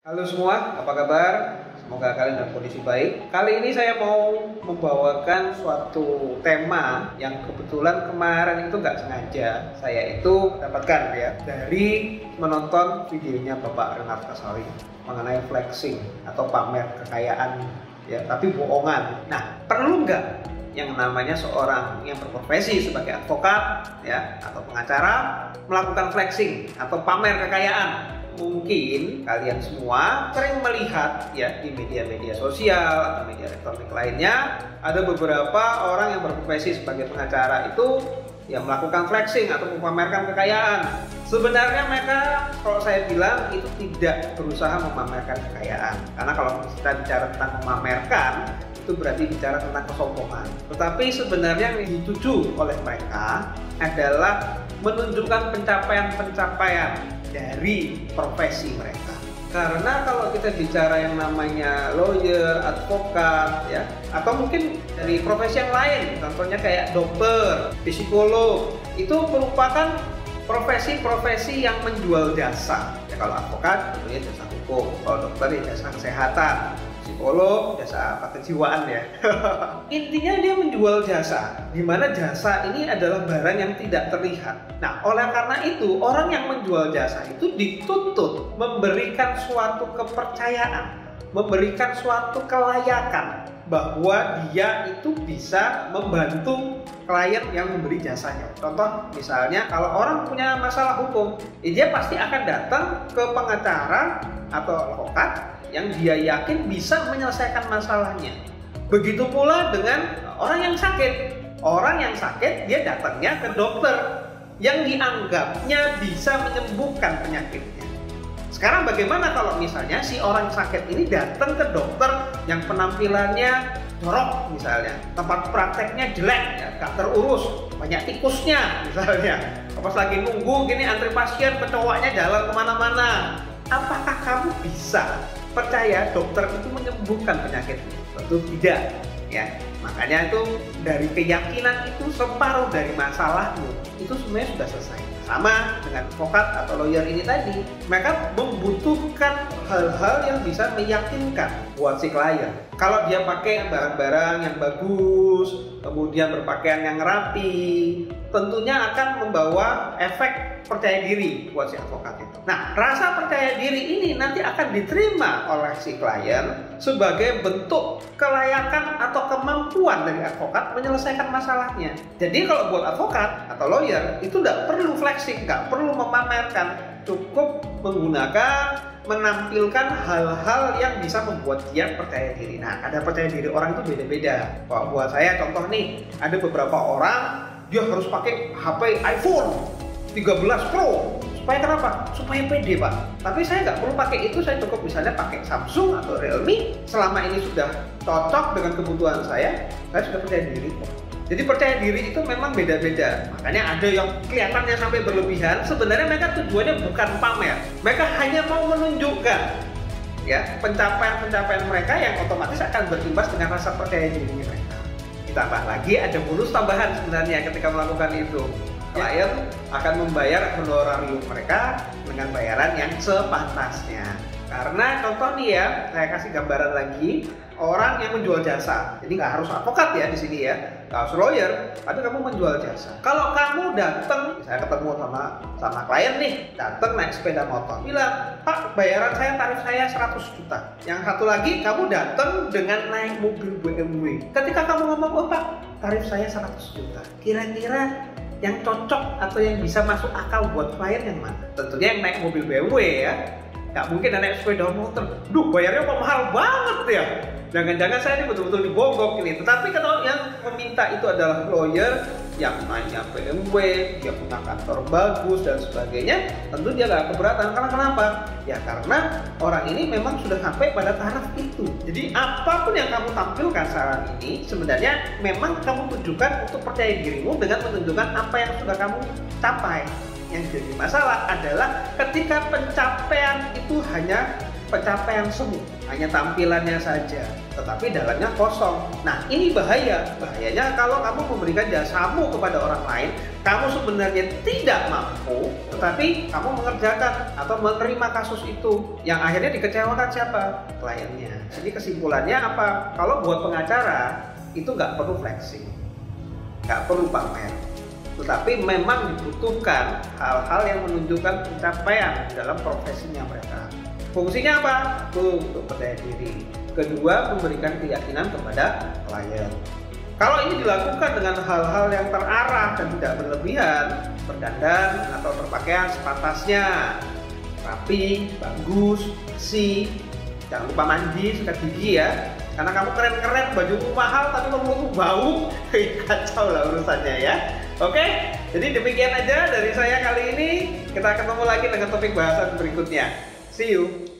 Halo semua, apa kabar? Semoga kalian dalam kondisi baik. Kali ini saya mau membawakan suatu tema yang kebetulan kemarin itu nggak sengaja saya itu dapatkan ya dari menonton videonya Bapak Renard Kasali mengenai flexing atau pamer kekayaan ya, tapi bohongan. Nah, perlu nggak yang namanya seorang yang berprofesi sebagai advokat ya atau pengacara melakukan flexing atau pamer kekayaan? Mungkin kalian semua sering melihat ya di media-media sosial atau media elektronik lainnya ada beberapa orang yang berprofesi sebagai pengacara itu yang melakukan flexing atau memamerkan kekayaan. Sebenarnya mereka, kalau saya bilang, itu tidak berusaha memamerkan kekayaan, karena kalau kita bicara tentang memamerkan itu berarti bicara tentang kesombongan. Tetapi sebenarnya yang dituju oleh mereka adalah menunjukkan pencapaian-pencapaian dari profesi mereka. Karena kalau kita bicara yang namanya lawyer, advokat ya, atau mungkin dari profesi yang lain, contohnya kayak dokter, psikolog, itu merupakan profesi-profesi yang menjual jasa. Ya, kalau advokat tentunya jasa hukum, kalau dokter ya jasa kesehatan, psikolog jasa kejiwaan ya. Intinya dia menjual jasa, di mana jasa ini adalah barang yang tidak terlihat. Nah, oleh karena itu orang yang menjual jasa itu dituntut memberikan suatu kepercayaan, memberikan suatu kelayakan bahwa dia itu bisa membantu klien yang memberi jasanya. Contoh misalnya kalau orang punya masalah hukum, dia pasti akan datang ke pengacara atau advokat yang dia yakin bisa menyelesaikan masalahnya. Begitu pula dengan orang yang sakit. Orang yang sakit dia datangnya ke dokter yang dianggapnya bisa menyembuhkan penyakitnya. Sekarang bagaimana kalau misalnya si orang sakit ini datang ke dokter yang penampilannya jorok misalnya, tempat prakteknya jelek, ya, gak terurus, banyak tikusnya misalnya. Pas lagi nunggu gini antri pasien, kecoaknya jalan kemana-mana. Apakah kamu bisa percaya dokter itu menyembuhkan penyakitnya? Tentu tidak ya. Makanya itu dari keyakinan itu separuh dari masalahmu itu sebenarnya sudah selesai. Sama dengan advokat atau lawyer ini tadi, mereka membutuhkan hal-hal yang bisa meyakinkan buat si klien. Kalau dia pakai barang-barang yang bagus, kemudian berpakaian yang rapi, tentunya akan membawa efek percaya diri buat si advokat itu. Nah, rasa percaya diri ini nanti akan diterima oleh si klien sebagai bentuk kelayakan atau kemampuan dari advokat menyelesaikan masalahnya. Jadi kalau buat advokat atau lawyer itu tidak perlu flexing, nggak perlu memamerkan, cukup menggunakan menampilkan hal-hal yang bisa membuat dia percaya diri. Nah, ada percaya diri orang itu beda-beda. Kalau buat saya contoh nih, ada beberapa orang dia harus pakai HP iPhone 13 Pro. Supaya kenapa? Supaya pede, Pak. Tapi saya nggak perlu pakai itu, saya cukup misalnya pakai Samsung atau Realme. Selama ini sudah cocok dengan kebutuhan saya sudah percaya diri kok. Jadi percaya diri itu memang beda-beda. Makanya ada yang kelihatannya sampai berlebihan, sebenarnya mereka tujuannya bukan pamer. Mereka hanya mau menunjukkan ya pencapaian-pencapaian mereka yang otomatis akan berimbas dengan rasa percaya diri mereka. Ditambah lagi ada bonus tambahan sebenarnya ketika melakukan itu. Klien akan membayar honorarium mereka dengan bayaran yang sepantasnya. Karena contoh nih ya, saya kasih gambaran lagi, orang yang menjual jasa. Jadi nggak harus advokat ya di sini ya, nggak harus lawyer, tapi kamu menjual jasa. Kalau kamu datang, saya ketemu sama klien nih, datang naik sepeda motor, bilang, Pak, bayaran saya, tarif saya 100 juta. Yang satu lagi, kamu datang dengan naik mobil BMW. Ketika kamu ngomong, oh Pak, tarif saya 100 juta. Kira-kira yang cocok atau yang bisa masuk akal buat klien yang mana? Tentunya yang naik mobil BMW ya. Nggak mungkin naik sepeda motor. Duh, bayarnya kok mahal banget ya. Jangan-jangan saya ini betul-betul dibogok ini. Tetapi kalau yang meminta itu adalah lawyer yang nanya BMW, dia punya kantor bagus dan sebagainya, tentu dia nggak keberatan. Karena kenapa? Ya karena orang ini memang sudah sampai pada taraf itu. Jadi apapun yang kamu tampilkan saat ini sebenarnya memang kamu tujukan untuk percaya dirimu dengan menunjukkan apa yang sudah kamu capai. Yang jadi masalah adalah ketika pencapaian itu hanya pencapaian semu, hanya tampilannya saja, tetapi dalamnya kosong. Nah, ini bahaya. Bahayanya kalau kamu memberikan jasamu kepada orang lain, kamu sebenarnya tidak mampu, tetapi kamu mengerjakan atau menerima kasus itu, yang akhirnya dikecewakan siapa? Kliennya. Jadi kesimpulannya apa? Kalau buat pengacara, itu nggak perlu flexing, nggak perlu pamer. Tetapi memang dibutuhkan hal-hal yang menunjukkan pencapaian dalam profesinya mereka. Fungsinya apa? Untuk percaya diri. Kedua, memberikan keyakinan kepada klien. Kalau ini dilakukan dengan hal-hal yang terarah dan tidak berlebihan, berdandan atau berpakaian sepantasnya, rapi, bagus, bersih, jangan lupa mandi, sikat gigi ya. Karena kamu keren-keren, bajumu mahal tapi mulutmu bau, kacau lah urusannya ya. Oke, jadi demikian aja dari saya kali ini. Kita ketemu lagi dengan topik bahasan berikutnya. See you.